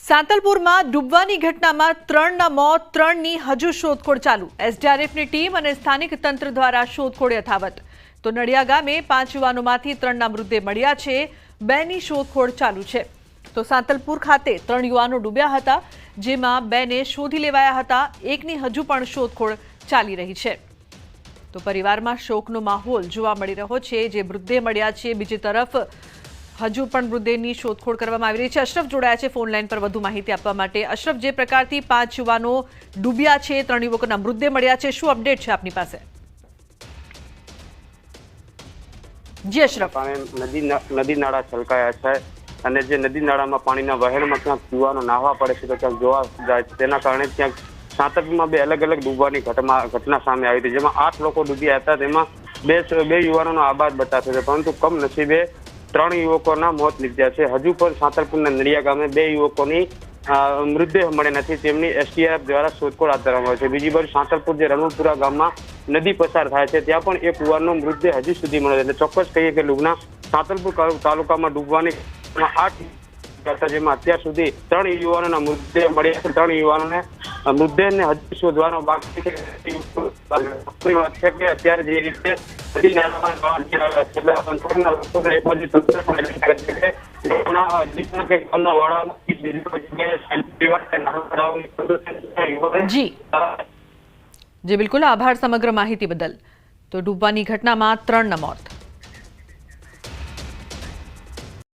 સાંતલપુરમાં ડૂબવાની ઘટનામાં 3ના મોત, 3ની હજુ શોધખોળ ચાલુ। એસડીઆરએફની ટીમ અને સ્થાનિક તંત્ર દ્વારા શોધખોળ યથાવત। તો નડિયા ગામે 5 યુવાનોમાંથી 3ના મૃતદેહ મળ્યા છે, 2ની શોધખોળ ચાલુ છે। તો સાંતલપુર ખાતે 3 યુવાનો ડૂબ્યા હતા, જેમાં 2ને શોધી લેવાયા હતા, 1ની હજુ પણ શોધખોળ ચાલી રહી છે। તો પરિવારમાં શોકનો માહોલ જોવા મળી રહ્યો છે। જે મૃતદેહ મળ્યા છે, બીજી તરફ હજુ પણ મૃતદેહની શોધખોળ કરવામાં આવી રહી છે। અશરફ જોડાયા છે ફોન લાઈન પર વધુ માહિતી આપવા માટે। અશરફ, જે પ્રકારથી 5 યુવાનો ડૂબ્યા છે, 3 યુવકોના મૃતદેહ મળ્યા છે, શું અપડેટ છે આપની પાસે? જી અશરફ। નદી નાળા છલકાયા છે અને જે નદી નાળામાં પાણીના વહેણમાં ક્યાંક યુવાનો નાહવા પડે છે તો ક્યાંક જોવા જાય છે। તેના કારણે ક્યાંક સાંતલપુરમાં 2 અલગ અલગ ડૂબવાની ઘટના સામે આવી હતી, જેમાં 8 લોકો ડૂબ્યા હતા। તેમાં 2 યુવાનોનો આબાદ બચાવ થયો, પરંતુ કમનસીબે 3 યુવકોના મોત નીપજ્યા છે। હજુ પણ સાંતલપુરના નડિયા ગામે 2 યુવકોની મૃતદેહ મળે નથી, તેમની એસડીઆરએફ દ્વારા શોધખોળ હાથ ધરવામાં આવે છે। બીજી બાજુ સાંતલપુર જે રણુપુરા ગામમાં નદી પસાર થાય છે, ત્યાં પણ એક યુવાનનો મૃતદેહ હજુ સુધી મળ્યો છે। એટલે ચોક્કસ કહીએ કે લુગના સાંતલપુર તાલુકામાં ડૂબવાની 8 જેમાં અત્યાર સુધી 3 યુવાનોના મૃતદેહ મળ્યા છે। 3 યુવાનોને મૃતદેહને હજુ શોધવાનો બાકી છે। કે અત્યારે જે રીતે જી બિલકુલ, આભાર સમગ્ર માહિતી બદલ। તો ડૂબવાની ઘટનામાં 3ના મોત।